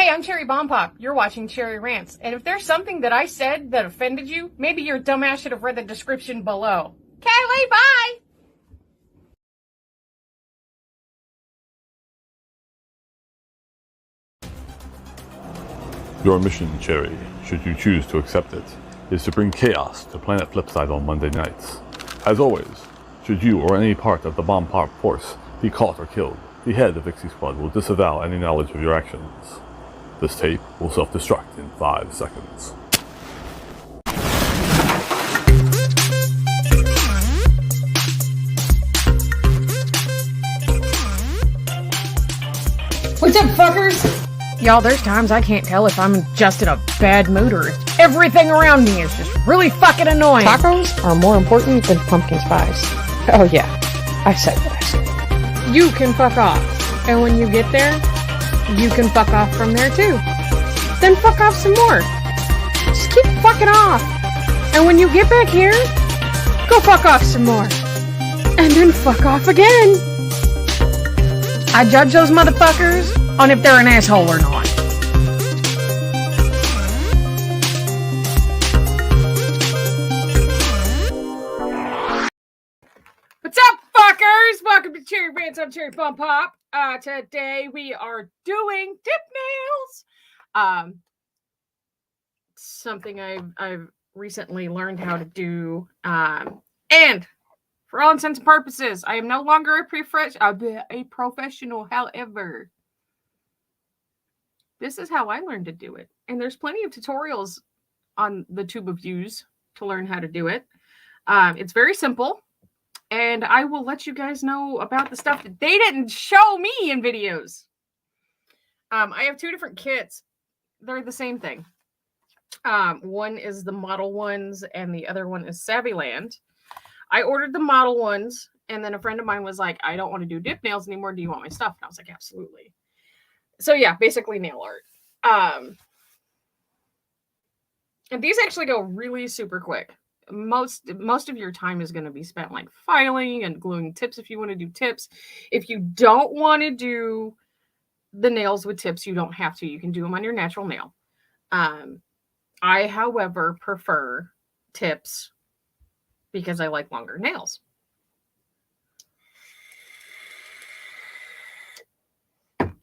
Hey, I'm Cherry Bomb Pop. You're watching Cherry Rants. And if there's something that I said that offended you, maybe your dumbass should have read the description below. Kelly, bye! Your mission, Cherry, should you choose to accept it, is to bring chaos to planet Flipside on Monday nights. As always, should you or any part of the Bomb Pop force be caught or killed, the head of Ixie Squad will disavow any knowledge of your actions. This tape will self-destruct in 5 seconds. What's up, fuckers? Y'all, there's times I can't tell if I'm just in a bad mood or if everything around me is just really fucking annoying. Tacos are more important than pumpkin spice. Oh yeah, I said what I said. You can fuck off. And when you get there, you can fuck off from there too. Then fuck off some more. Just keep fucking off. And when you get back here, go fuck off some more. And then fuck off again. I judge those motherfuckers on if they're an asshole or not. What's up, fuckers? Welcome to Cherry Rants. I'm Cherry Bomb Pop. Today we are doing dip nails. Something I've recently learned how to do. And for all intents and purposes, I am no longer a professional. However, this is how I learned to do it. And there's plenty of tutorials on the tube of views to learn how to do it. It's very simple. And I will let you guys know about the stuff that they didn't show me in videos. I have 2 different kits. They're the same thing. One is the model ones and the other one is Savvyland. I ordered the model ones, and then a friend of mine was like, I don't want to do dip nails anymore. Do you want my stuff? And I was like, absolutely. So yeah, basically nail art. And these actually go really super quick. Most of your time is going to be spent like filing and gluing tips if you want to do tips. If you don't want to do the nails with tips, you don't have to. You can do them on your natural nail. I, however, prefer tips because I like longer nails.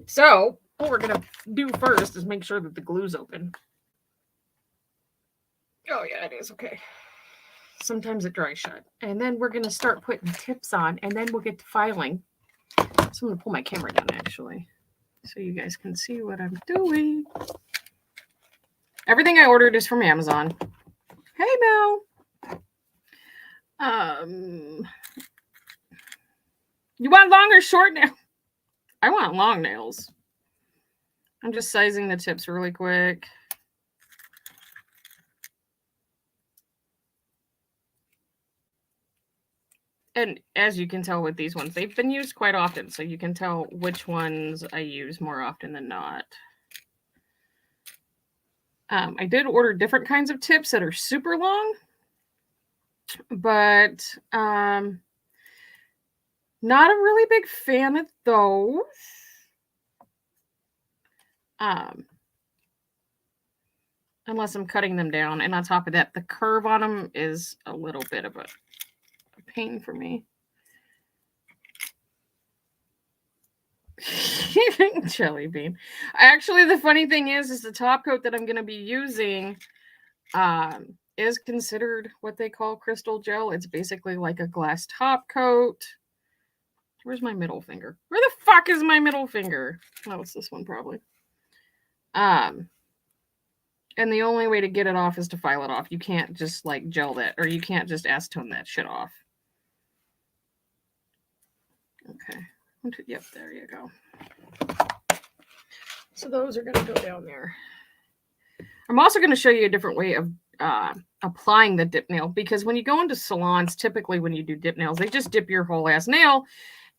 So what we're going to do first is make sure that the glue's open. Oh, yeah, it is. Okay. Sometimes it dries shut. And then we're going to start putting tips on, and then we'll get to filing. So I'm going to pull my camera down, actually, so you guys can see what I'm doing. Everything I ordered is from Amazon. Hey, Mel. You want long or short nails? I want long nails. I'm just sizing the tips really quick. And as you can tell with these ones, they've been used quite often, so you can tell which ones I use more often than not. I did order different kinds of tips that are super long, but not a really big fan of those. Unless I'm cutting them down, and on top of that, the curve on them is a little bit of a pain for me. Jelly bean. Actually, the funny thing is the top coat that I'm going to be using is considered what they call crystal gel. It's basically like a glass top coat. Where's my middle finger? Where the fuck is my middle finger? Oh, it's this one probably. And the only way to get it off is to file it off. You can't just like gel that, or you can't just acetone that shit off. Okay. Yep, there you go. So those are going to go down there. I'm also going to show you a different way of applying the dip nail, because when you go into salons, typically when you do dip nails, they just dip your whole ass nail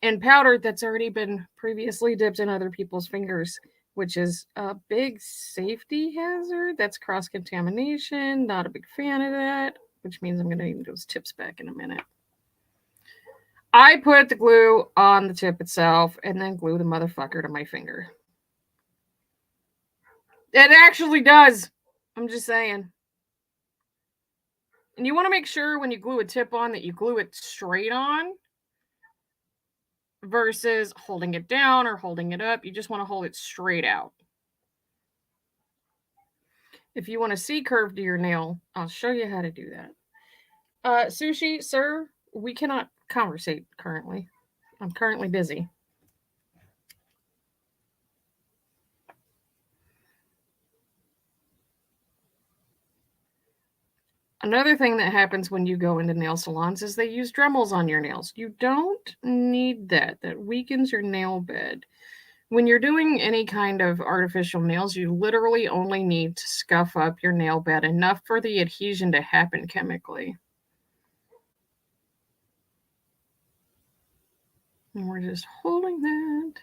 in powder that's already been previously dipped in other people's fingers, which is a big safety hazard. That's cross-contamination. Not a big fan of that, which means I'm going to need those tips back in a minute. I put the glue on the tip itself and then glue the motherfucker to my finger. It actually does. I'm just saying. And you want to make sure when you glue a tip on that you glue it straight on versus holding it down or holding it up. You just want to hold it straight out. If you want to see curve to your nail, I'll show you how to do that. Sushi, sir, we cannot conversate currently. I'm currently busy. Another thing that happens when you go into nail salons is they use Dremels on your nails. You don't need that. That weakens your nail bed. When you're doing any kind of artificial nails, you literally only need to scuff up your nail bed enough for the adhesion to happen chemically. And we're just holding that.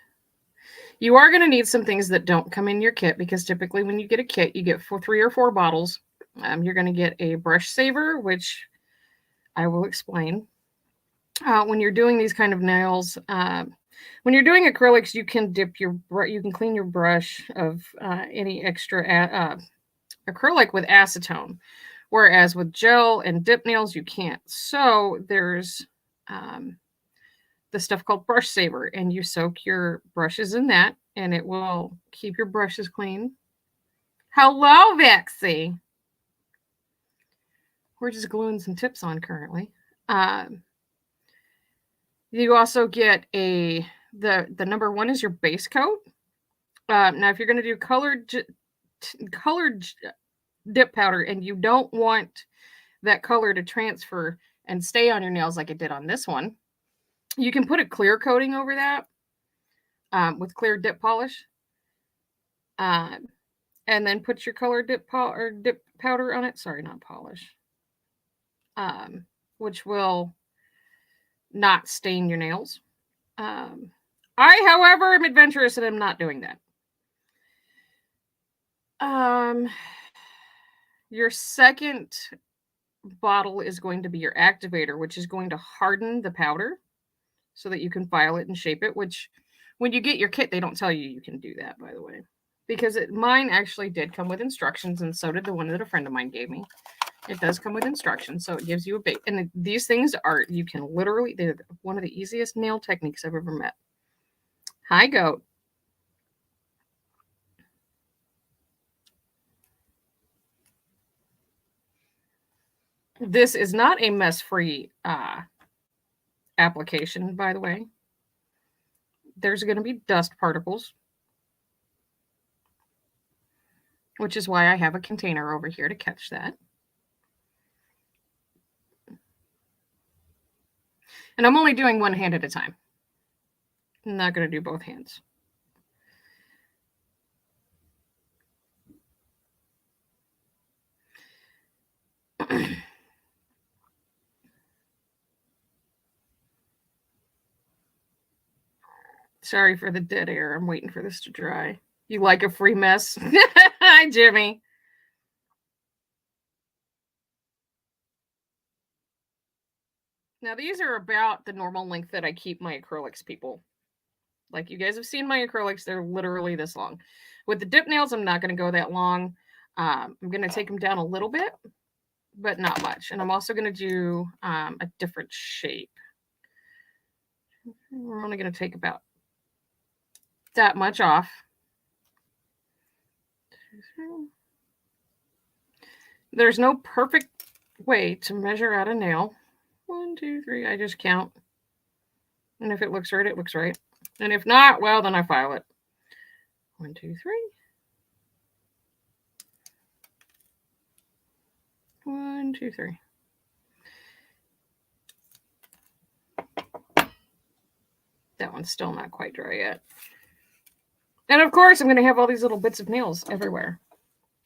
You are going to need some things that don't come in your kit because typically when you get a kit, you get 3 or 4 bottles. You're going to get a brush saver, which I will explain. When you're doing these kind of nails, when you're doing acrylics, you can clean your brush of any extra acrylic with acetone, whereas with gel and dip nails, you can't. So there's the stuff called brush saver, and you soak your brushes in that, and it will keep your brushes clean. Hello, Vexy. We're just gluing some tips on currently. You also get the number 1 is your base coat. Now, if you're going to do colored dip powder and you don't want that color to transfer and stay on your nails like it did on this one, you can put a clear coating over that with clear dip polish. And then put your colored dip powder on it. Sorry, not polish. Which will not stain your nails. I, however, am adventurous and I'm not doing that. Your second bottle is going to be your activator, which is going to harden the powder so that you can file it and shape it, which when you get your kit, they don't tell you can do that, by the way, because mine actually did come with instructions, and so did the one that a friend of mine gave me. It does come with instructions, so it gives you a base. And these things you can literally, they're one of the easiest nail techniques I've ever met. Hi, goat. This is not a mess-free application, by the way. There's going to be dust particles, which is why I have a container over here to catch that. And I'm only doing one hand at a time. I'm not going to do both hands. Sorry for the dead air. I'm waiting for this to dry. You like a free mess? Hi, Jimmy. Now, these are about the normal length that I keep my acrylics, people. Like, you guys have seen my acrylics. They're literally this long. With the dip nails, I'm not going to go that long. I'm going to take them down a little bit, but not much. And I'm also going to do a different shape. We're only going to take about that much off. There's no perfect way to measure out a nail. 1, 2, 3. I just count. And if it looks right, it looks right. And if not, well, then I file it. 1, 2, 3. 1, 2, 3. That one's still not quite dry yet. And of course, I'm going to have all these little bits of nails everywhere.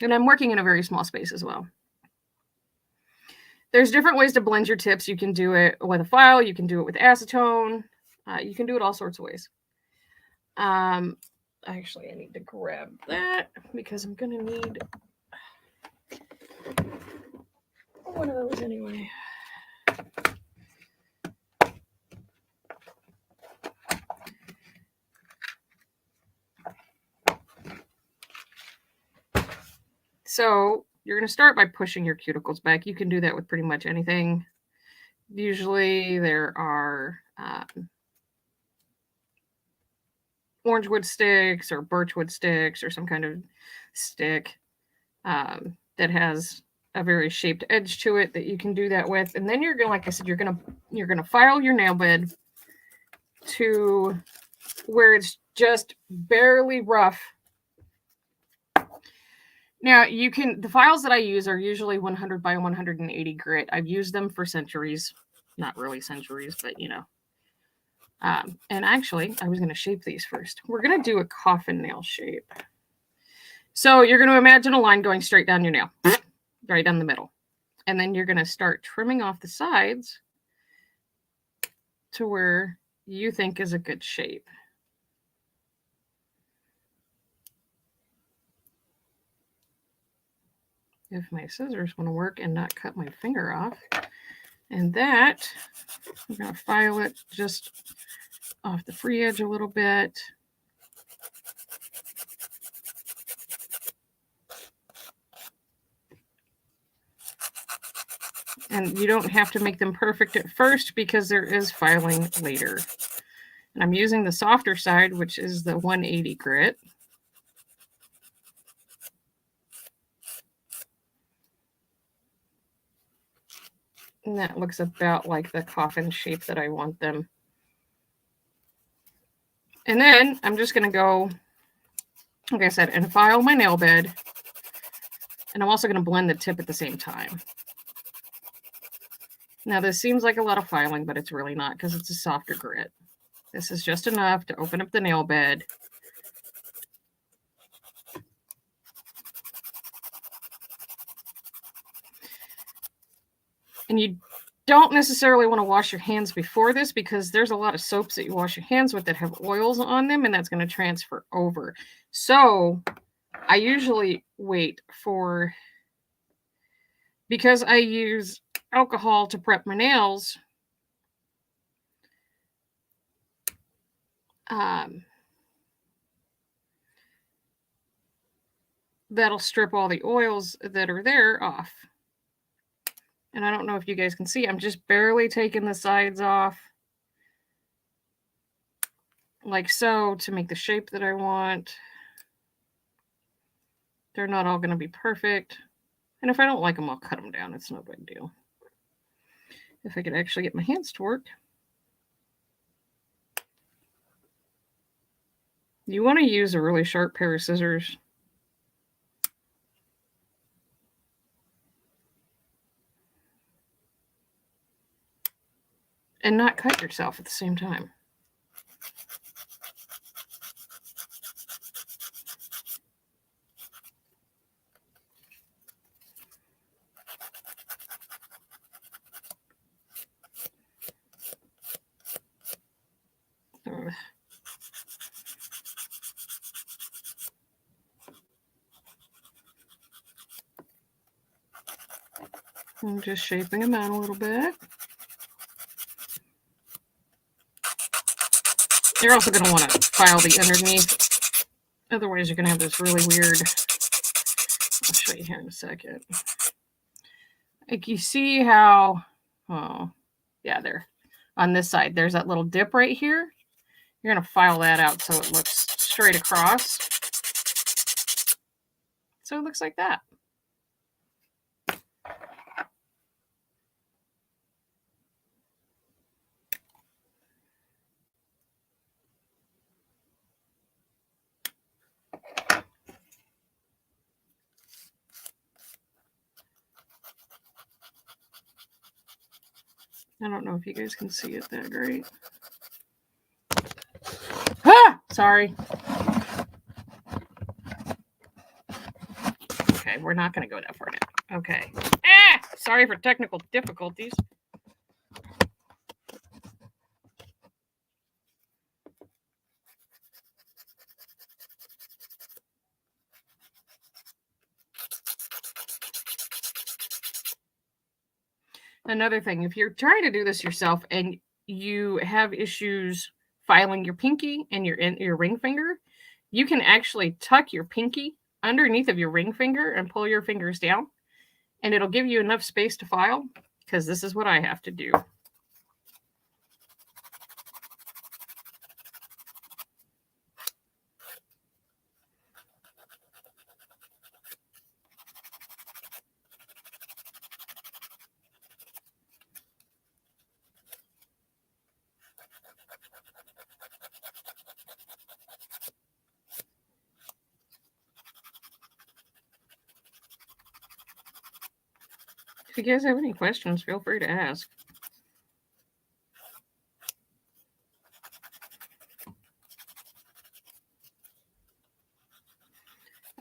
And I'm working in a very small space as well. There's different ways to blend your tips. You can do it with a file. You can do it with acetone. You can do it all sorts of ways. Actually, I need to grab that because I'm going to need one of those anyway. So you're going to start by pushing your cuticles back. You can do that with pretty much anything. Usually there are orange wood sticks or birch wood sticks or some kind of stick that has a very shaped edge to it that you can do that with. And then you're going to, like I said, you're going to file your nail bed to where it's just barely rough. Now the files that I use are usually 100 by 180 grit. I've used them for centuries, not really centuries, but you know. And actually I was going to shape these first. We're going to do a coffin nail shape. So you're going to imagine a line going straight down your nail, right down the middle. And then you're going to start trimming off the sides to where you think is a good shape. If my scissors want to work and not cut my finger off. And that, I'm going to file it just off the free edge a little bit. And you don't have to make them perfect at first because there is filing later. And I'm using the softer side, which is the 180 grit. And that looks about like the coffin shape that I want them. And then I'm just going to go, like I said, and file my nail bed. And I'm also going to blend the tip at the same time. Now this seems like a lot of filing, but it's really not because it's a softer grit. This is just enough to open up the nail bed. And you don't necessarily want to wash your hands before this because there's a lot of soaps that you wash your hands with that have oils on them, and that's going to transfer over. So I usually wait for, because I use alcohol to prep my nails, that'll strip all the oils that are there off. And I don't know if you guys can see, I'm just barely taking the sides off like so to make the shape that I want. They're not all going to be perfect. And if I don't like them, I'll cut them down. It's no big deal. If I could actually get my hands to work. You want to use a really sharp pair of scissors. And not cut yourself at the same time. I'm just shaping them out a little bit. You're also going to want to file the underneath. Otherwise, you're going to have this really weird. I'll show you here in a second. Like you see how, oh, yeah, there. On this side, there's that little dip right here. You're going to file that out so it looks straight across. So it looks like that. I don't know if you guys can see it that great. Ah! Sorry. Okay, we're not going to go that far now. Okay. Ah! Sorry for technical difficulties. Another thing, if you're trying to do this yourself and you have issues filing your pinky and your ring finger, you can actually tuck your pinky underneath of your ring finger and pull your fingers down, and it'll give you enough space to file, because this is what I have to do. If you guys have any questions, feel free to ask.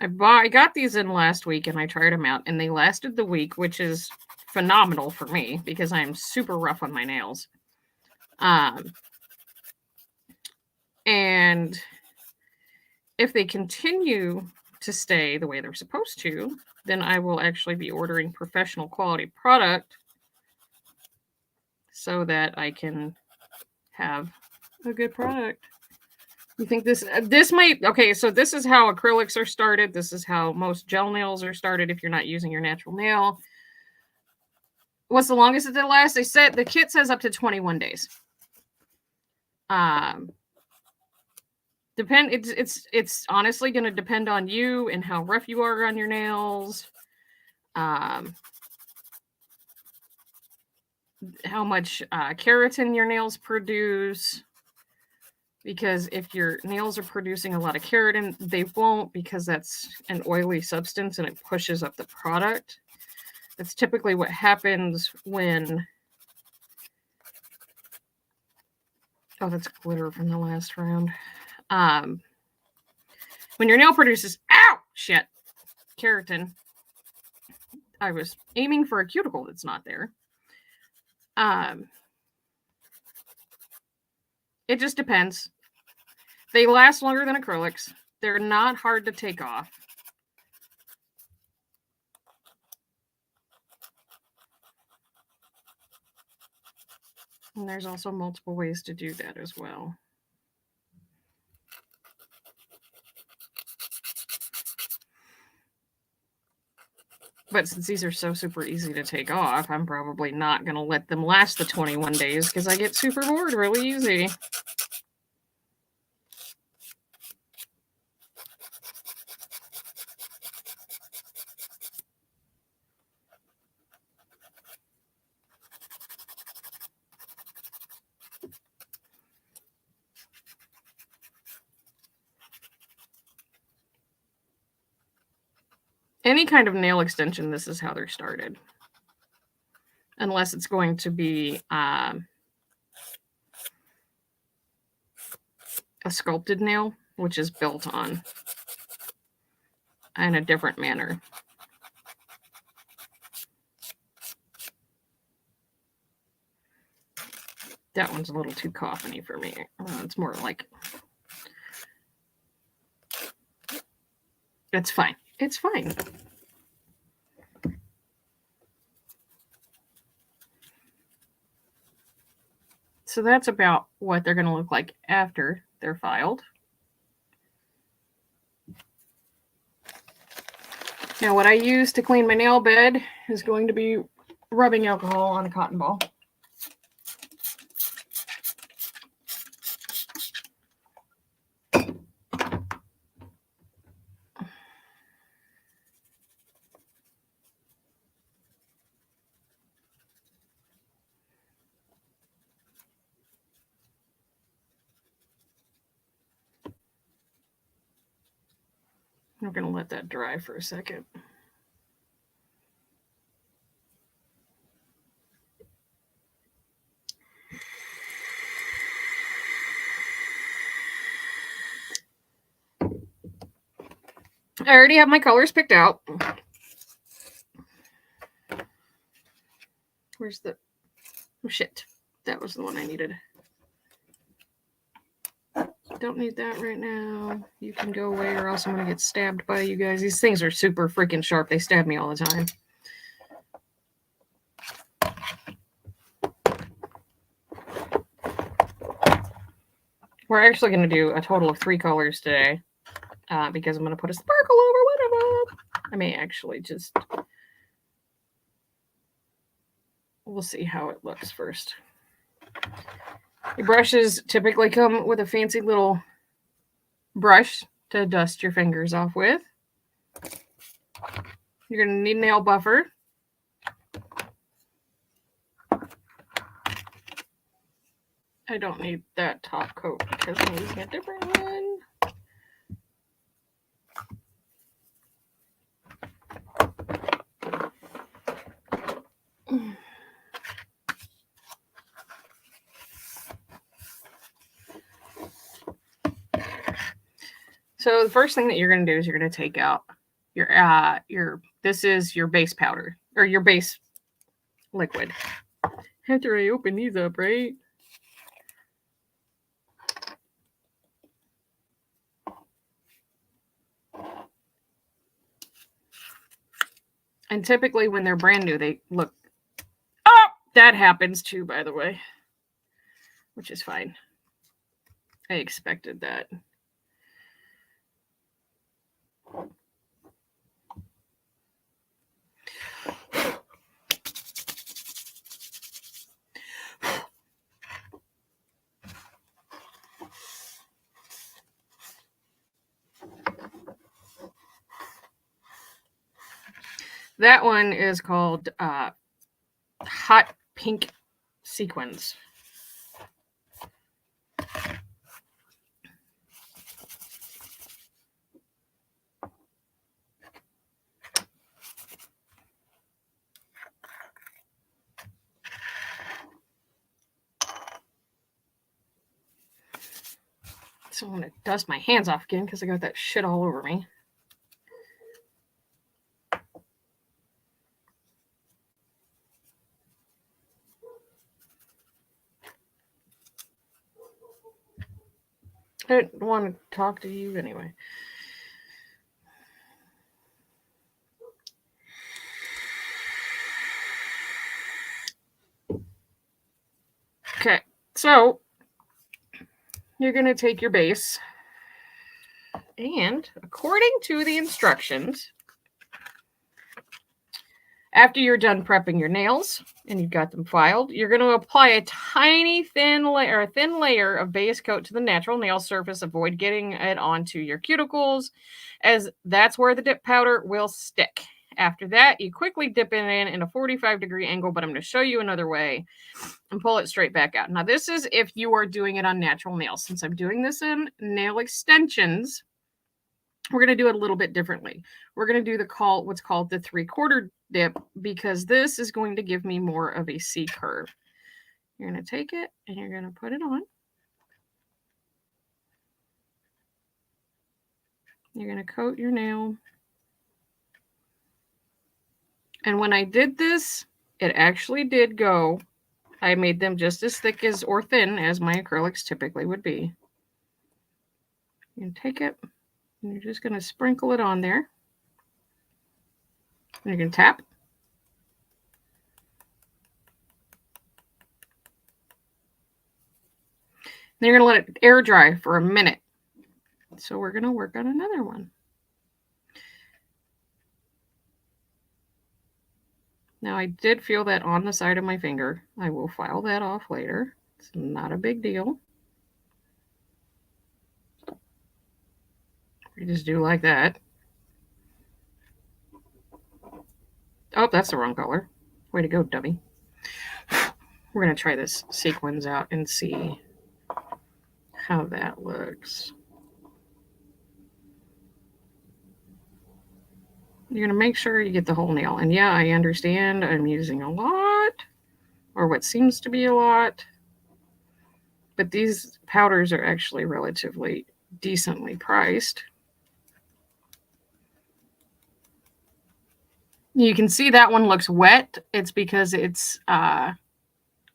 I got these in last week and I tried them out, and they lasted the week, which is phenomenal for me because I am super rough on my nails. And if they continue to stay the way they're supposed to, then I will actually be ordering professional quality product so that I can have a good product. You think this might, okay, so this is how acrylics are started. This is how most gel nails are started if you're not using your natural nail. What's the longest it lasts? They said the kit says up to 21 days. It's honestly going to depend on you and how rough you are on your nails. How much keratin your nails produce. Because if your nails are producing a lot of keratin, they won't, because that's an oily substance and it pushes up the product. That's typically what happens when... Oh, that's glitter from the last round. When your nail produces... Ow! Shit. Keratin. I was aiming for a cuticle that's not there. It just depends. They last longer than acrylics. They're not hard to take off. And there's also multiple ways to do that as well. But since these are so super easy to take off, I'm probably not going to let them last the 21 days because I get super bored really easy. Any kind of nail extension, this is how they're started. Unless it's going to be a sculpted nail, which is built on in a different manner. That one's a little too coffin-y for me. It's more like... It's fine. It's fine. So that's about what they're going to look like after they're filed. Now, what I use to clean my nail bed is going to be rubbing alcohol on a cotton ball. I'm going to let that dry for a second. I already have my colors picked out. Where's the... Oh, shit. That was the one I needed. Don't need that right now. You can go away or else I'm going to get stabbed by you guys. These things are super freaking sharp. They stab me all the time. We're actually going to do a total of 3 colors today because I'm going to put a sparkle over one of I may actually just... We'll see how it looks first. Your brushes typically come with a fancy little brush to dust your fingers off with. You're going to need nail buffer. I don't need that top coat because I'm using a different one. So the first thing that you're going to do is you're going to take out this is your base powder or your base liquid. After I open these up, right? And typically when they're brand new, they look... Oh, that happens too, by the way. Which is fine. I expected that. That one is called Hot Pink Sequins. So I'm going to dust my hands off again because I got that shit all over me. I didn't want to talk to you anyway. Okay, so you're going to take your base and according to the instructions, after you're done prepping your nails and you've got them filed, you're going to apply a tiny thin layer of base coat to the natural nail surface. Avoid getting it onto your cuticles as that's where the dip powder will stick. After that, you quickly dip it in a 45-degree angle, but I'm going to show you another way and pull it straight back out. Now, this is if you are doing it on natural nails. Since I'm doing this in nail extensions, we're going to do it a little bit differently. We're going to do what's called the 3/4 dip because this is going to give me more of a C curve. You're going to take it and you're going to put it on. You're going to coat your nail. And when I did this, it actually did go. I made them just as thick as or thin as my acrylics typically would be. You take it and you're just going to sprinkle it on there. And you're going to tap. Then you're going to let it air dry for a minute. So we're going to work on another one. Now I did feel that on the side of my finger. I will file that off later. It's not a big deal. You just do like that. Oh, that's the wrong color. Way to go, dummy. We're going to try this sequins out and see how that looks. You're going to make sure you get the whole nail. And yeah, I understand I'm using a lot, or what seems to be a lot. But these powders are actually relatively decently priced. You can see that one looks wet. It's because it's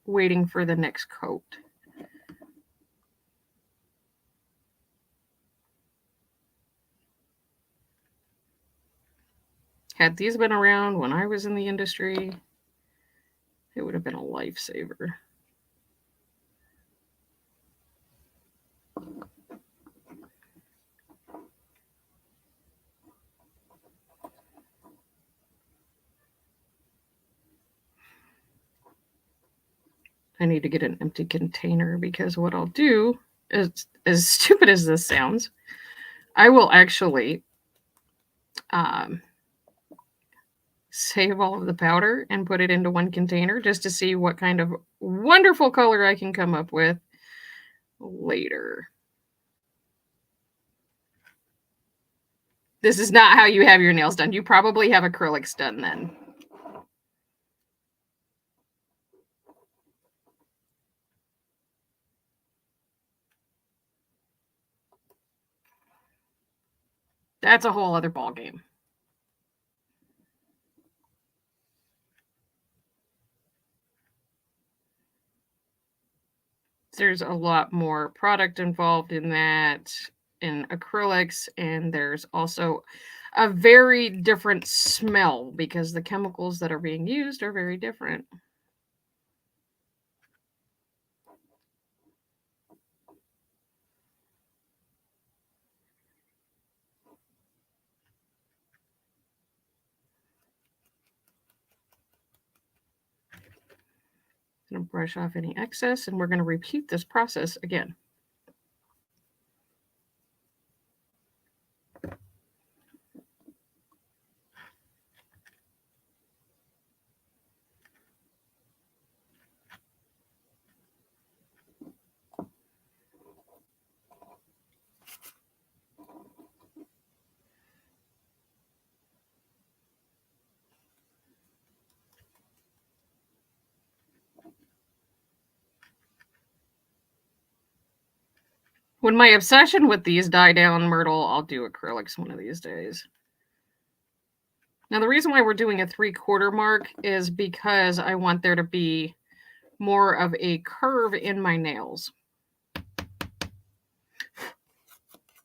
waiting for the next coat. Had these been around when I was in the industry, it would have been a lifesaver. I need to get an empty container because what I'll do is, as stupid as this sounds, I will actually save all of the powder and put it into one container just to see what kind of wonderful color I can come up with later. This is not how you have your nails done. You probably have acrylics done then. That's a whole other ballgame. There's a lot more product involved in that, in acrylics, and there's also a very different smell because the chemicals that are being used are very different. I'm going to brush off any excess, and we're going to repeat this process again. When my obsession with these die down, Myrtle, I'll do acrylics one of these days. Now, the reason why we're doing a 3/4 mark is because I want there to be more of a curve in my nails.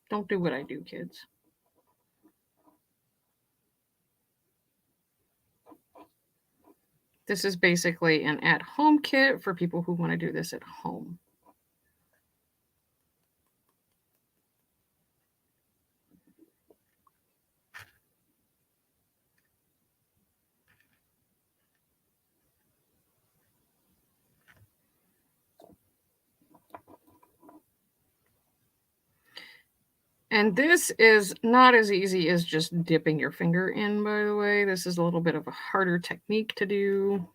Don't do what I do, kids. This is basically an at-home kit for people who want to do this at home. And this is not as easy as just dipping your finger in, by the way. This is a little bit of a harder technique to do.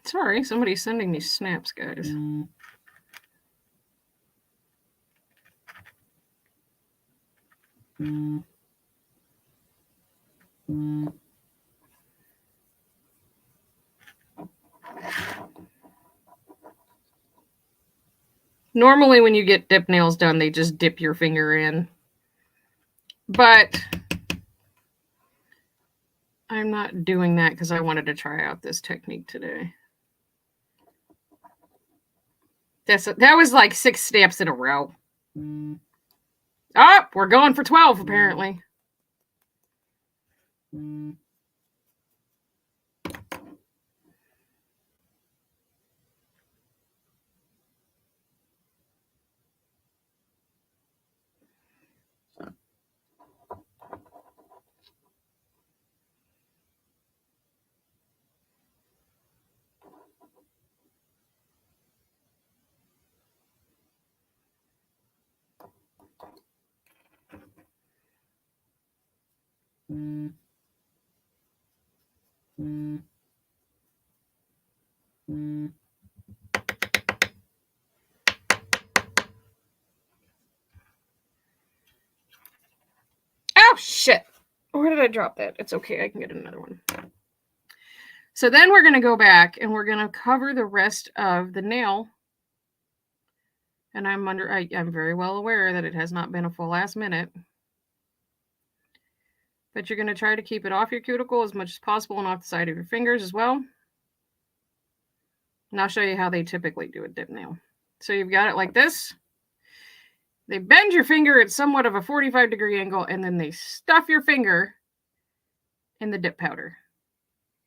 Sorry, somebody's sending me snaps, guys. Normally when you get dip nails done, they just dip your finger in. But I'm not doing that because I wanted to try out this technique today. That was like 6 snaps in a row. Oh, we're going for 12 apparently. Oh, shit. Where did I drop that? It's okay. I can get another one. So then we're going to go back and we're going to cover the rest of the nail. And I'm very well aware that it has not been a full last minute. But you're going to try to keep it off your cuticle as much as possible and off the side of your fingers as well. And I'll show you how they typically do a dip nail. So you've got it like this. They bend your finger at somewhat of a 45-degree angle, and then they stuff your finger in the dip powder.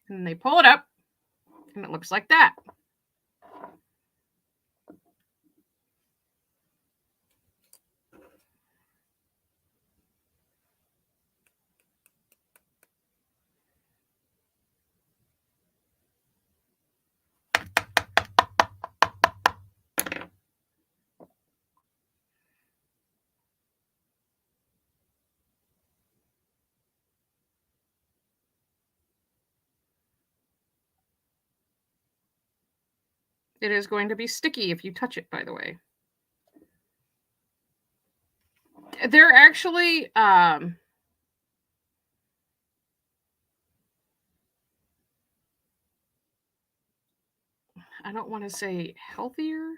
And they pull it up, and it looks like that. It is going to be sticky if you touch it, by the way. They're actually, I don't want to say healthier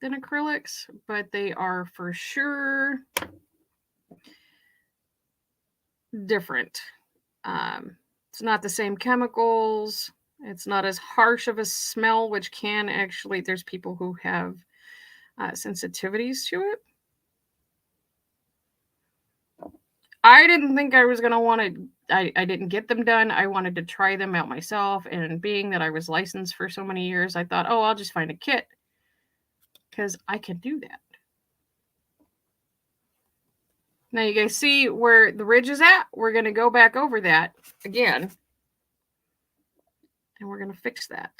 than acrylics, but they are for sure different. It's not the same chemicals. It's not as harsh of a smell, which can actually, there's people who have sensitivities to it. I didn't think I was going to want to, I didn't get them done. I wanted to try them out myself. And being that I was licensed for so many years, I thought, oh, I'll just find a kit because I can do that. Now you guys see where the ridge is at? We're going to go back over that again. And we're going to fix that.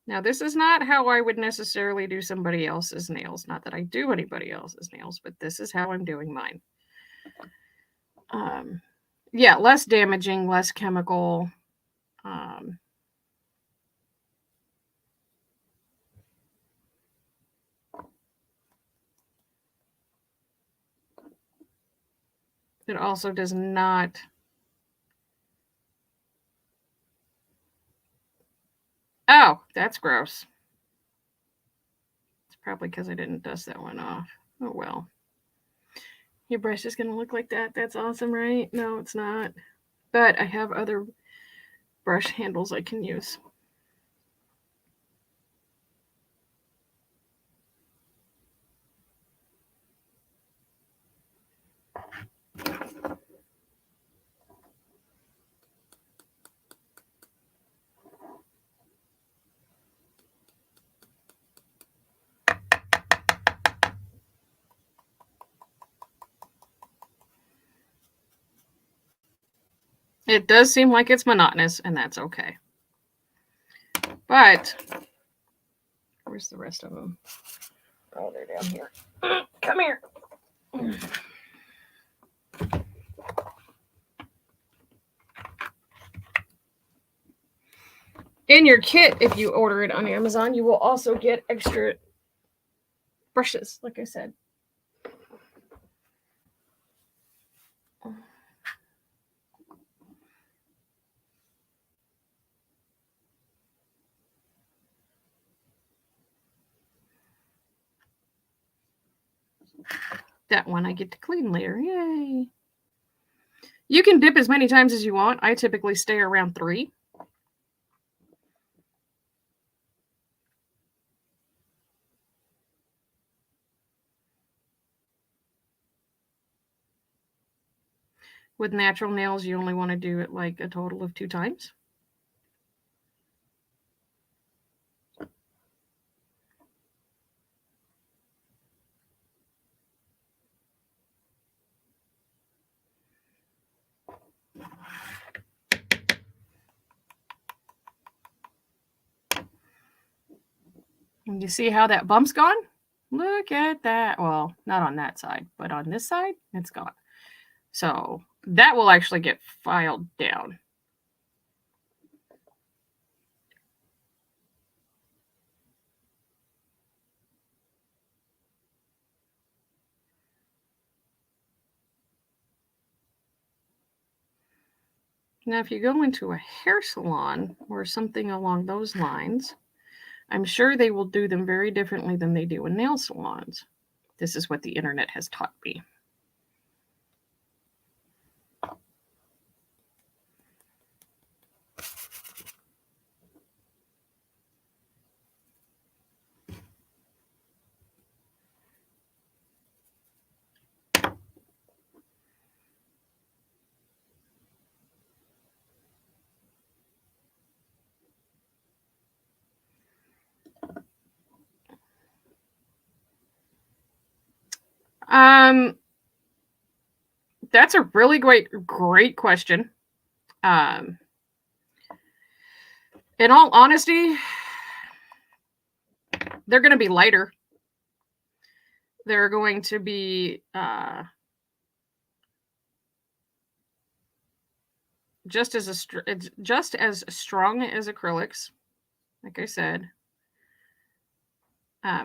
Now, this is not how I would necessarily do somebody else's nails. Not that I do anybody else's nails, but this is how I'm doing mine. Yeah, less damaging, less chemical. It also does not... Oh, that's gross. It's probably because I didn't dust that one off. Oh, well. Your brush is going to look like that. That's awesome, right? No, it's not. But I have other brush handles I can use. It does seem like it's monotonous, and that's okay. But where's the rest of them? Oh, they're down here. Come here. In your kit, if you order it on Amazon, you will also get extra brushes, like I said. That one I get to clean later. Yay. You can dip as many times as you want. I typically stay around 3. With natural nails, you only want to do it like a total of 2 times. And you see how that bump's gone? Look at that. Well, not on that side, but on this side, it's gone. So that will actually get filed down. Now, if you go into a hair salon or something along those lines, I'm sure they will do them very differently than they do in nail salons. This is what the internet has taught me. That's a really great question. In all honesty, they're going to be lighter. They're going to be just as strong as acrylics. Like I said,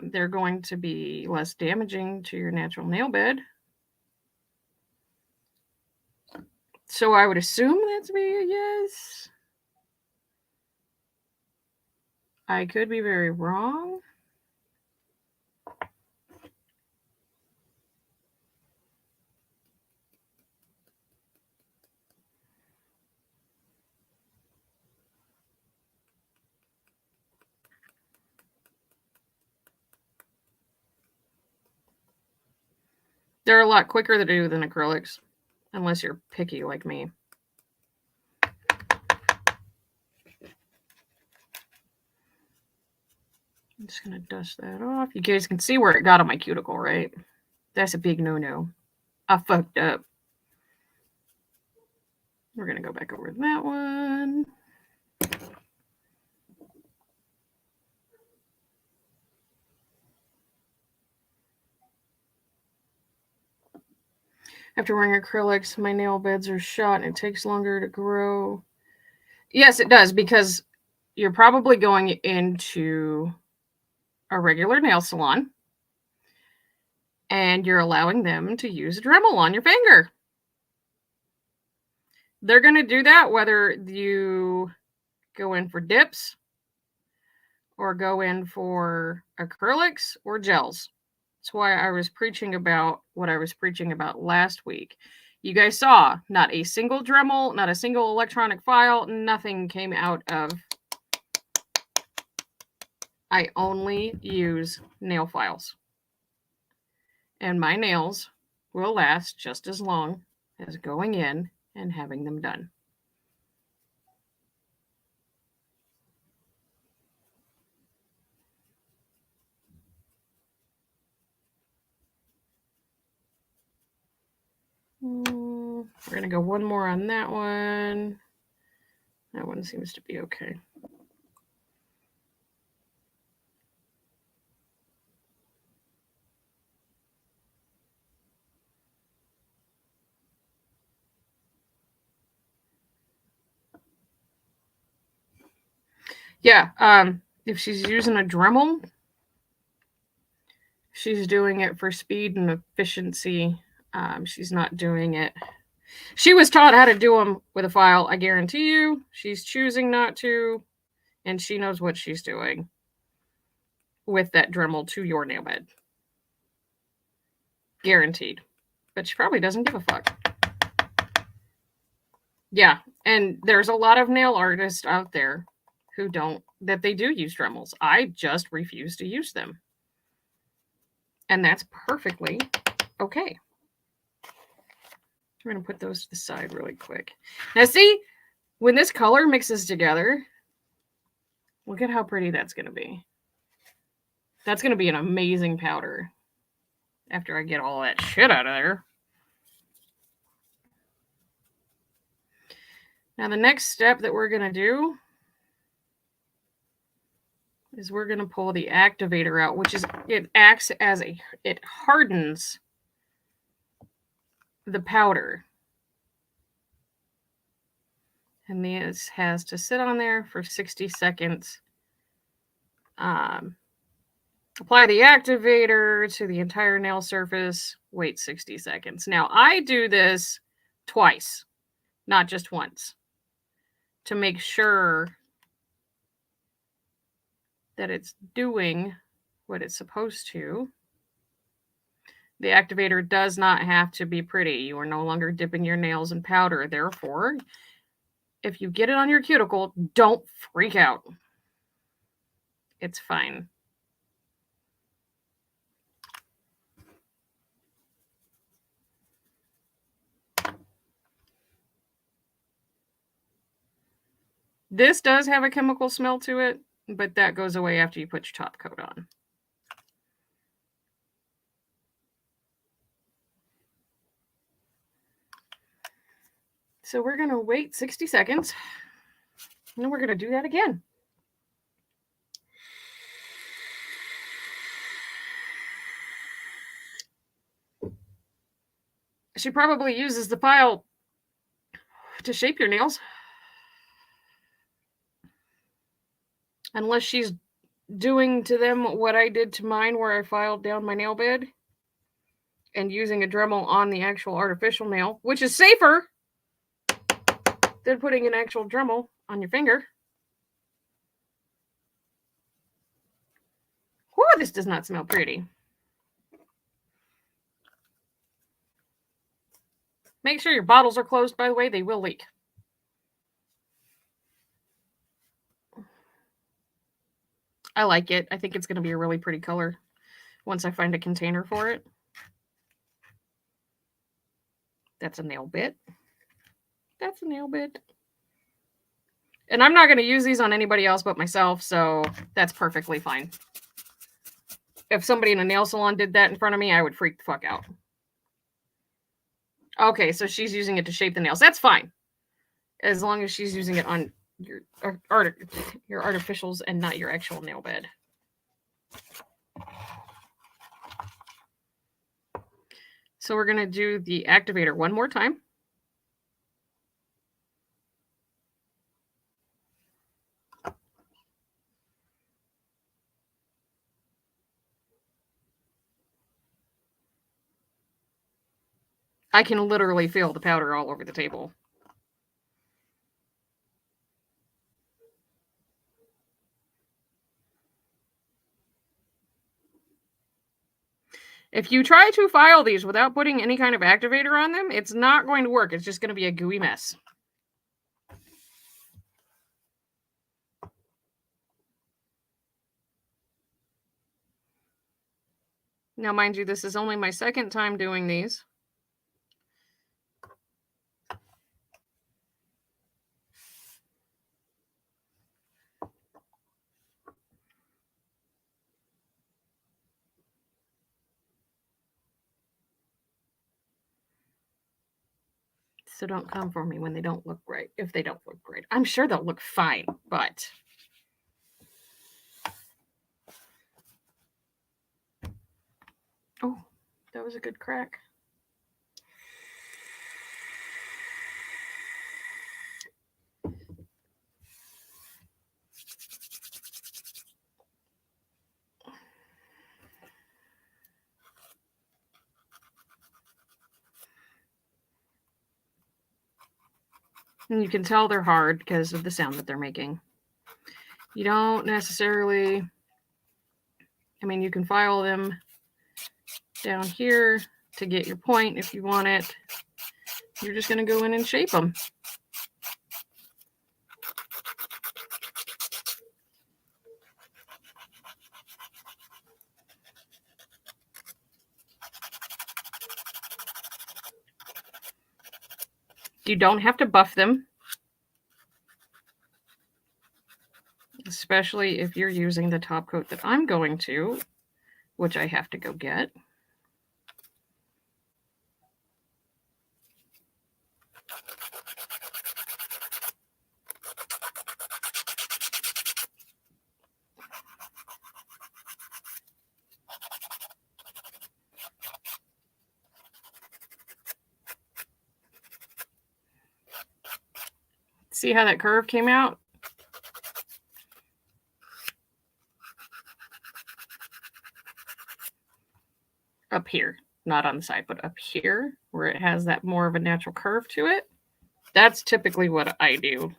they're going to be less damaging to your natural nail bed. So I would assume that's be a yes. I could be very wrong. They're a lot quicker to do than acrylics, unless you're picky like me. I'm just going to dust that off. You guys can see where it got on my cuticle, right? That's a big no-no. I fucked up. We're going to go back over that one. After wearing acrylics, my nail beds are shot and it takes longer to grow. Yes, it does, because you're probably going into a regular nail salon and you're allowing them to use a Dremel on your finger. They're going to do that whether you go in for dips or go in for acrylics or gels. That's why I was preaching about what I was preaching about last week. You guys saw not a single Dremel, not a single electronic file, nothing came out of. I only use nail files. And my nails will last just as long as going in and having them done. We're going to go one more on that one. That one seems to be okay. Yeah, if she's using a Dremel, she's doing it for speed and efficiency. She's not doing it. She was taught how to do them with a file. I guarantee you, she's choosing not to, and she knows what she's doing with that Dremel to your nail bed. Guaranteed. But she probably doesn't give a fuck. Yeah, and there's a lot of nail artists out there who they do use Dremels. I just refuse to use them. And that's perfectly okay. We're going to put those to the side really quick. Now see, when this color mixes together, look at how pretty that's going to be. That's going to be an amazing powder after I get all that shit out of there. Now the next step that we're going to do is we're going to pull the activator out, which is, it acts as it hardens the powder. And this has to sit on there for 60 seconds. Apply the activator to the entire nail surface. Wait 60 seconds. Now, I do this twice, not just once, to make sure that it's doing what it's supposed to. The activator does not have to be pretty. You are no longer dipping your nails in powder. Therefore, if you get it on your cuticle, don't freak out. It's fine. This does have a chemical smell to it, but that goes away after you put your top coat on. So we're going to wait 60 seconds. And then we're going to do that again. She probably uses the file to shape your nails. Unless she's doing to them what I did to mine, where I filed down my nail bed and using a Dremel on the actual artificial nail, which is safer than putting an actual Dremel on your finger. Whew, this does not smell pretty. Make sure your bottles are closed, by the way, they will leak. I like it. I think it's going to be a really pretty color once I find a container for it. That's a nail bit. That's a nail bit. And I'm not going to use these on anybody else but myself, so that's perfectly fine. If somebody in a nail salon did that in front of me, I would freak the fuck out. Okay, so she's using it to shape the nails. That's fine. As long as she's using it on your artificials and not your actual nail bed. So we're going to do the activator one more time. I can literally feel the powder all over the table. If you try to file these without putting any kind of activator on them, it's not going to work. It's just going to be a gooey mess. Now, mind you, this is only my second time doing these. So don't come for me when they don't look right. If they don't look great, I'm sure they'll look fine, but oh, that was a good crack. And you can tell they're hard because of the sound that they're making. You don't necessarily, I mean, you can file them down here to get your point if you want it. You're just going to go in and shape them. You don't have to buff them, especially if you're using the top coat that I'm going to, which I have to go get. See how that curve came out? Up here, not on the side, but up here where it has that more of a natural curve to it. That's typically what I do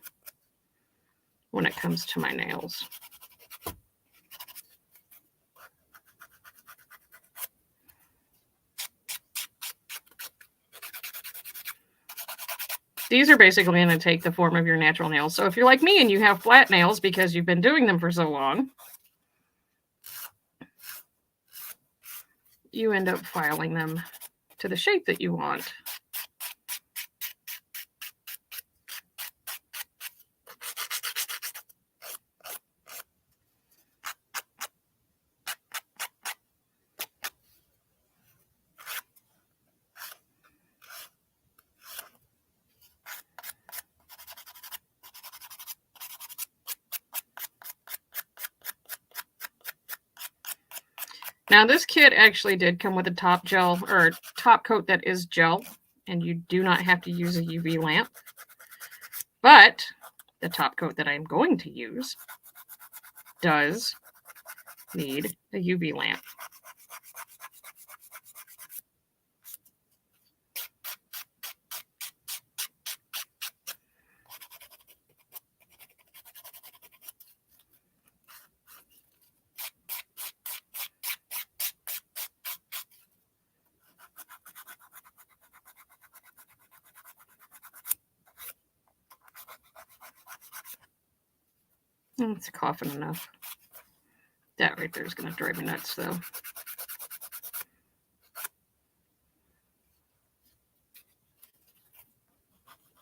when it comes to my nails. These are basically going to take the form of your natural nails. So if you're like me and you have flat nails because you've been doing them for so long, you end up filing them to the shape that you want. Now, this kit actually did come with a top gel or top coat that is gel, and you do not have to use a UV lamp. But the top coat that I'm going to use does need a UV lamp. It's Coffin enough. That right there is going to drive me nuts, though.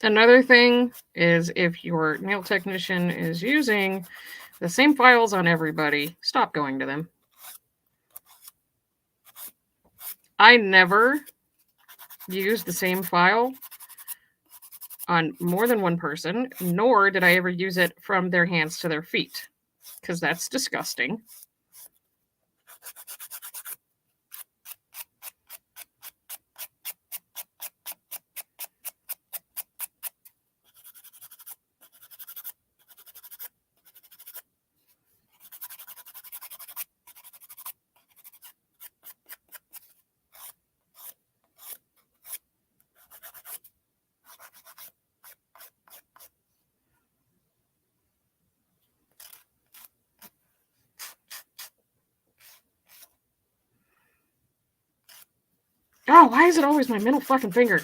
Another thing is if your nail technician is using the same files on everybody, stop going to them. I never use the same file on more than one person, nor did I ever use it from their hands to their feet, because that's disgusting. Oh, why is it always my middle fucking finger?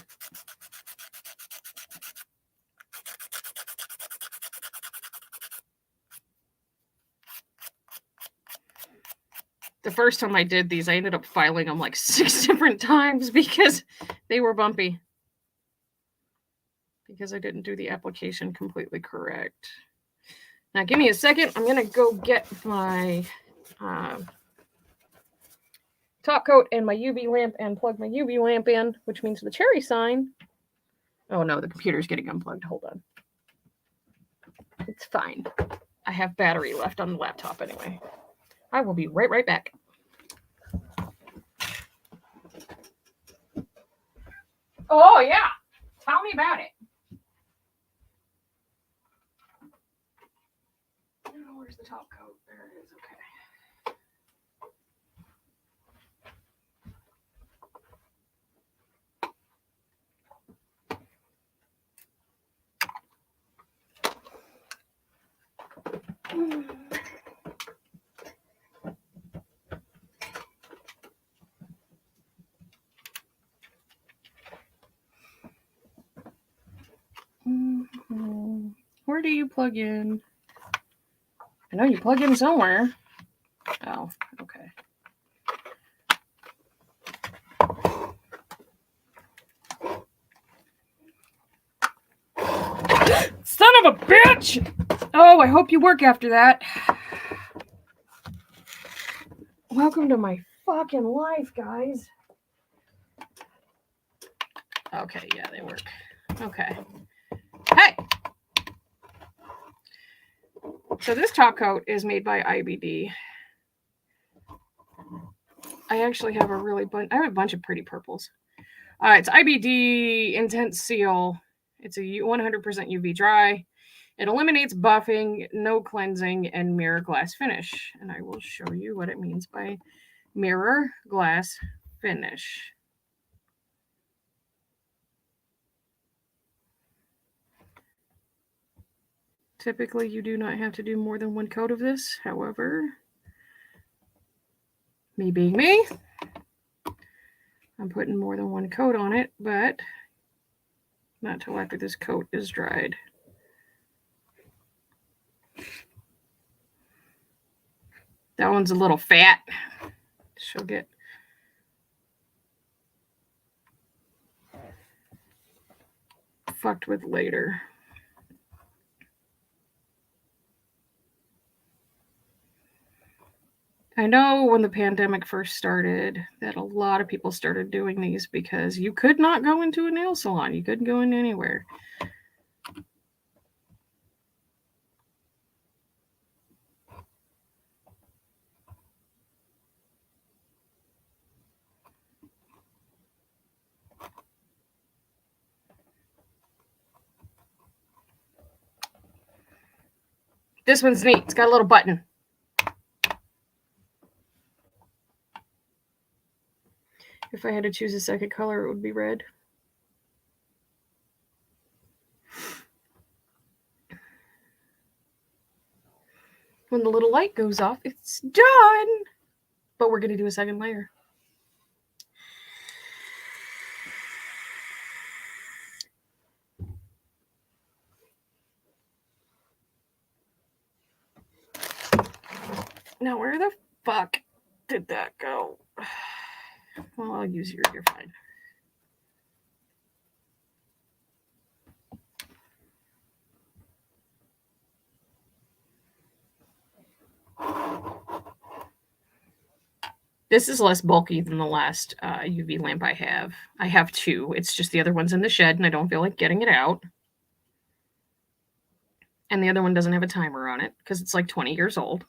The first time I did these, I ended up filing them like 6 different times because they were bumpy. Because I didn't do the application completely correct. Now, give me a second. I'm going to go get my top coat and my UV lamp and plug my UV lamp in, which means the cherry sign. Oh no, the computer's getting unplugged. Hold on. It's fine. I have battery left on the laptop anyway. I will be right back. Oh yeah. Tell me about it. Oh, where's the top coat? There it is. Okay. Where do you plug in? I know you plug in somewhere. Oh, okay. Son of a bitch! Oh, I hope you work after that. Welcome to my fucking life, guys. Okay, yeah, they work. Okay. Hey! So this top coat is made by Ibd. I actually have I have a bunch of pretty purples. It's Ibd Intense Seal. It's a 100% UV dry. It eliminates buffing, no cleansing, and mirror glass finish. And I will show you what it means by mirror glass finish. Typically, you do not have to do more than one coat of this. However, me being me, I'm putting more than one coat on it, but not till after this coat is dried. That one's a little fat. She'll get fucked with later. I know when the pandemic first started that a lot of people started doing these because you could not go into a nail salon. You couldn't go in anywhere. This one's neat. It's got a little button. If I had to choose a second color, it would be red. When the little light goes off, it's done. But we're going to do a second layer. Now, where the fuck did that go? Well, I'll use yours. You're fine. This is less bulky than the last UV lamp I have. I have two. It's just the other one's in the shed, and I don't feel like getting it out. And the other one doesn't have a timer on it because it's like 20 years old.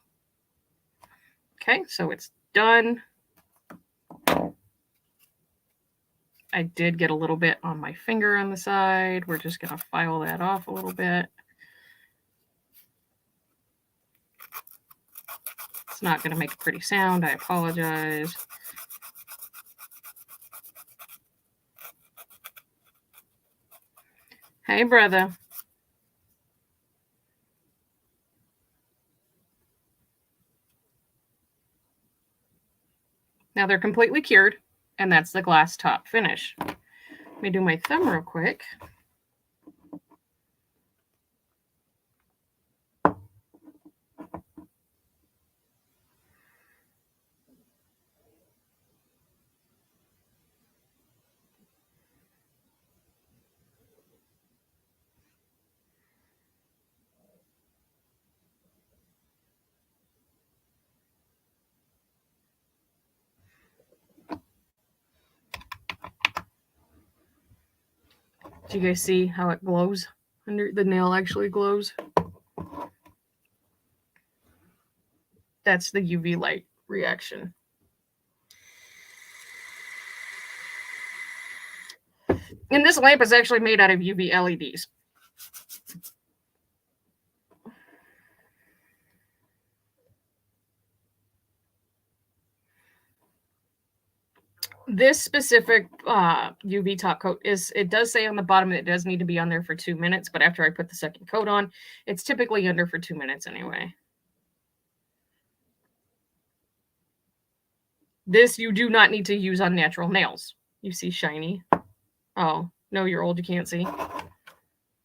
Okay, so it's done. I did get a little bit on my finger on the side. We're just going to file that off a little bit. It's not going to make a pretty sound. I apologize. Hey, brother. Now they're completely cured, and that's the glass top finish. Let me do my thumb real quick. Do you guys see how it glows? Under the nail actually glows. That's the UV light reaction. And this lamp is actually made out of UV LEDs. This specific UV top coat it does say on the bottom that it does need to be on there for 2 minutes, but after I put the second coat on, it's typically under for 2 minutes anyway. This you do not need to use on natural nails. You see shiny. Oh, no, you're old, you can't see.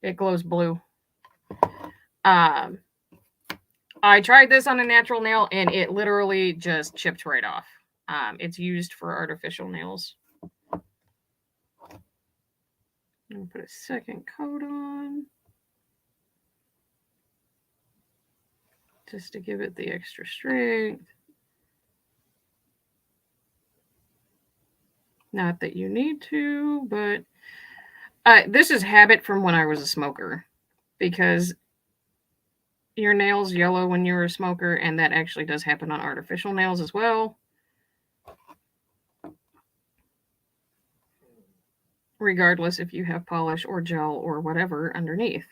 It glows blue. I tried this on a natural nail and it literally just chipped right off. It's used for artificial nails. I'm going to put a second coat on. Just to give it the extra strength. Not that you need to, but this is habit from when I was a smoker. Because your nails yellow when you're a smoker, and that actually does happen on artificial nails as well. Regardless if you have polish or gel or whatever underneath.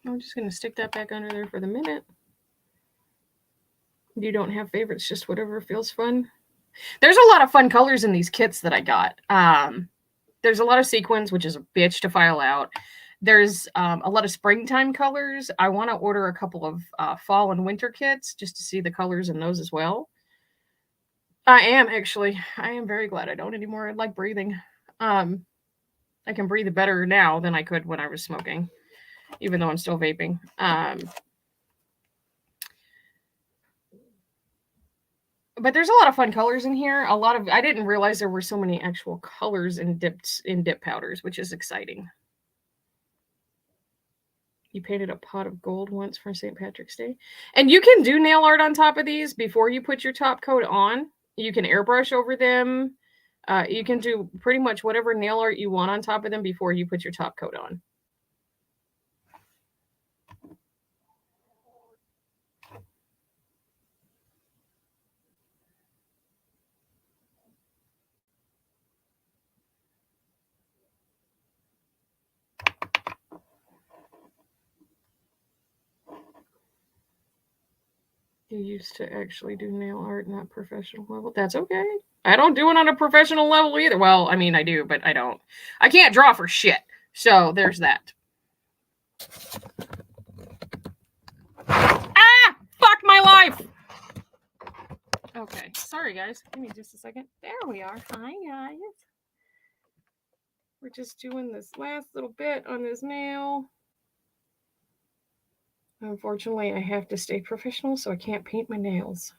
I'm just going to stick that back under there for the minute. You don't have favorites, just whatever feels fun. There's a lot of fun colors in these kits that I got. There's a lot of sequins, which is a bitch to file out. There's a lot of springtime colors. I want to order a couple of fall and winter kits just to see the colors in those as well. I am very glad I don't anymore. I like breathing. I can breathe better now than I could when I was smoking, even though I'm still vaping. But there's a lot of fun colors in here. I didn't realize there were so many actual colors in dip powders, which is exciting. You painted a pot of gold once for St. Patrick's Day. And you can do nail art on top of these before you put your top coat on. You can airbrush over them. You can do pretty much whatever nail art you want on top of them before you put your top coat on. You used to actually do nail art, not professional level. That's okay. I don't do it on a professional level either. Well, I mean, I do, but I don't. I can't draw for shit. So there's that. Ah! Fuck my life! Okay. Sorry, guys. Give me just a second. There we are. Hi, guys. We're just doing this last little bit on this nail. Unfortunately, I have to stay professional, so I can't paint my nails.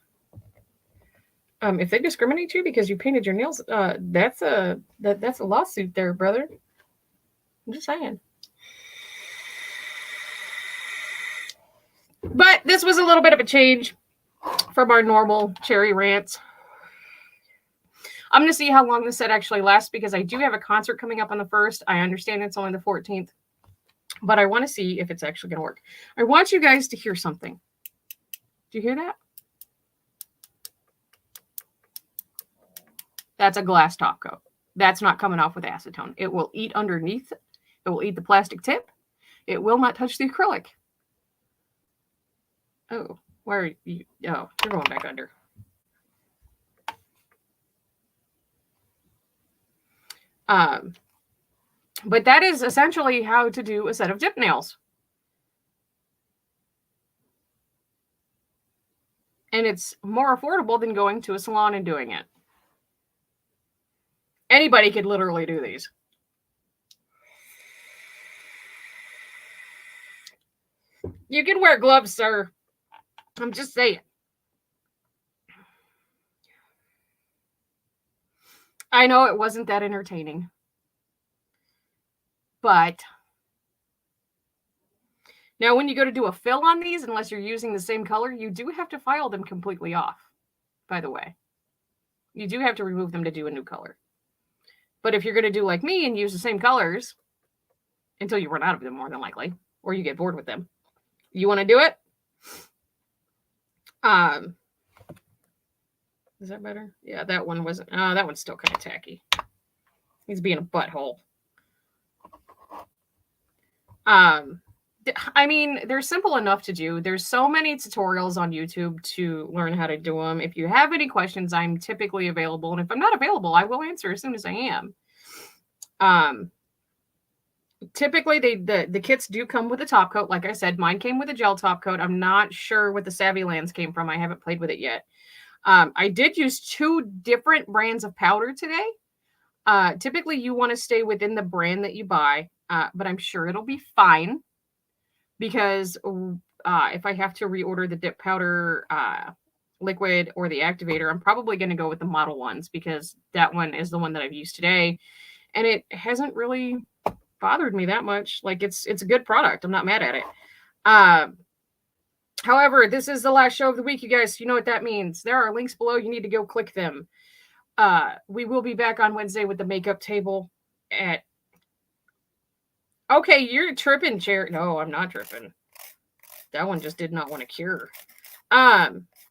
If they discriminate you because you painted your nails, that's a lawsuit there, brother. I'm just saying. But this was a little bit of a change from our normal cherry rants. I'm going to see how long this set actually lasts because I do have a concert coming up on the 1st. I understand it's only the 14th, but I want to see if it's actually going to work. I want you guys to hear something. Do you hear that? That's a glass top coat. That's not coming off with acetone. It will eat underneath. It will eat the plastic tip. It will not touch the acrylic. Oh, where are you? Oh, you're going back under. But that is essentially how to do a set of dip nails. And it's more affordable than going to a salon and doing it. Anybody could literally do these. You can wear gloves, sir. I'm just saying. I know it wasn't that entertaining. But now when you go to do a fill on these, unless you're using the same color, you do have to file them completely off, by the way. You do have to remove them to do a new color. But if you're going to do like me and use the same colors until you run out of them, more than likely, or you get bored with them, you want to do it? Is that better? Yeah, that one wasn't. That one's still kind of tacky. He's being a butthole. I mean, they're simple enough to do. There's so many tutorials on YouTube to learn how to do them. If you have any questions, I'm typically available. And if I'm not available, I will answer as soon as I am. Typically, the kits do come with a top coat. Like I said, mine came with a gel top coat. I'm not sure what the Savvy Lands came from. I haven't played with it yet. I did use 2 different brands of powder today. Typically, you want to stay within the brand that you buy, but I'm sure it'll be fine because if I have to reorder the dip powder liquid or the activator, I'm probably going to go with the model ones because that one is the one that I've used today, and it hasn't really bothered me that much. Like it's a good product. I'm not mad at it. However, this is the last show of the week, you guys. You know what that means. There are links below. You need to go click them. We will be back on Wednesday with the makeup table at... Okay, you're tripping, Chair. No, I'm not tripping. That one just did not want to cure.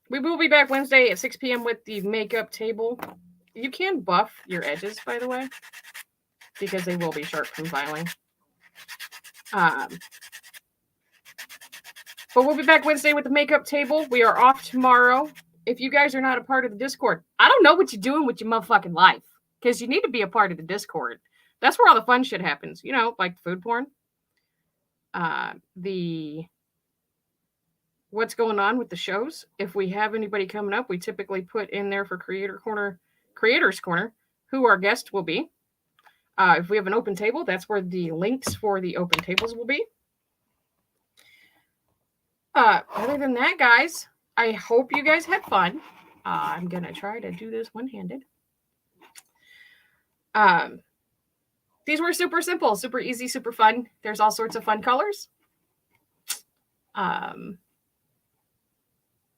We will be back Wednesday at 6 p.m. with the makeup table. You can buff your edges, by the way, because they will be sharp from filing. But we'll be back Wednesday with the makeup table. We are off tomorrow. If you guys are not a part of the Discord, I don't know what you're doing with your motherfucking life, because you need to be a part of the Discord. That's where all the fun shit happens. You know, like food porn. What's going on with the shows. If we have anybody coming up, we typically put in there for Creators Corner, who our guest will be. If we have an open table, that's where the links for the open tables will be. Other than that, guys, I hope you guys had fun. I'm going to try to do this one-handed. These were super simple, super easy, super fun. There's all sorts of fun colors. Other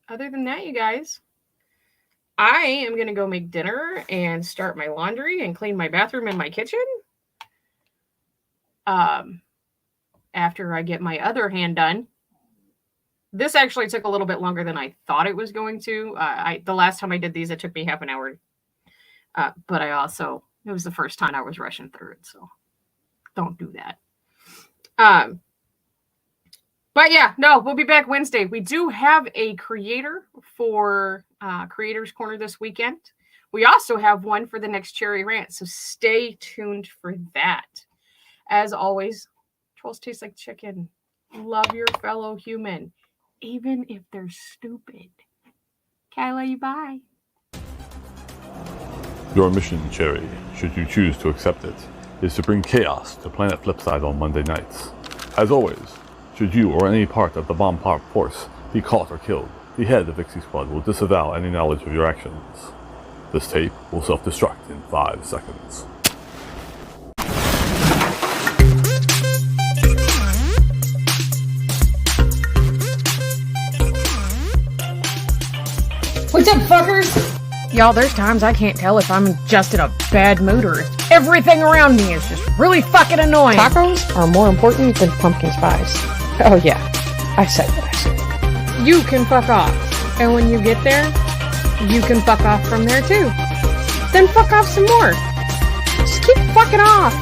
than that, you guys, I am going to go make dinner and start my laundry and clean my bathroom and my kitchen. After I get my other hand done. This actually took a little bit longer than I thought it was going to. The last time I did these, it took me half an hour. But it was the first time I was rushing through it, so don't do that. But yeah, no, we'll be back Wednesday. We do have a creator for Creators Corner this weekend. We also have one for the next Cherry Rant, so stay tuned for that. As always, trolls taste like chicken. Love your fellow human, even if they're stupid. Okay, I love you. Bye. Your mission, Cherry, should you choose to accept it, is to bring chaos to planet Flipside on Monday nights. As always, should you or any part of the bomb pop force be caught or killed, the head of Ixie Squad will disavow any knowledge of your actions. This tape will self-destruct in 5 seconds. What's up, fuckers? Y'all, there's times I can't tell if I'm just in a bad mood or if everything around me is just really fucking annoying. Tacos are more important than pumpkin spice. Oh yeah, I said what I said. You can fuck off. And when you get there, you can fuck off from there too. Then fuck off some more. Just keep fucking off.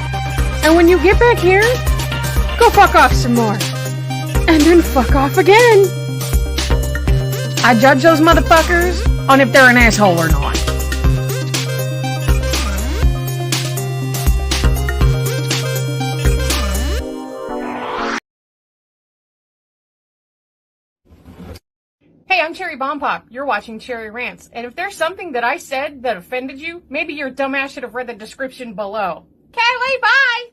And when you get back here, go fuck off some more. And then fuck off again. I judge those motherfuckers on if they're an asshole or not. Hey, I'm Cherry Bomb Pop. You're watching Cherry Rants. And if there's something that I said that offended you, maybe your dumbass should have read the description below. Okay, bye!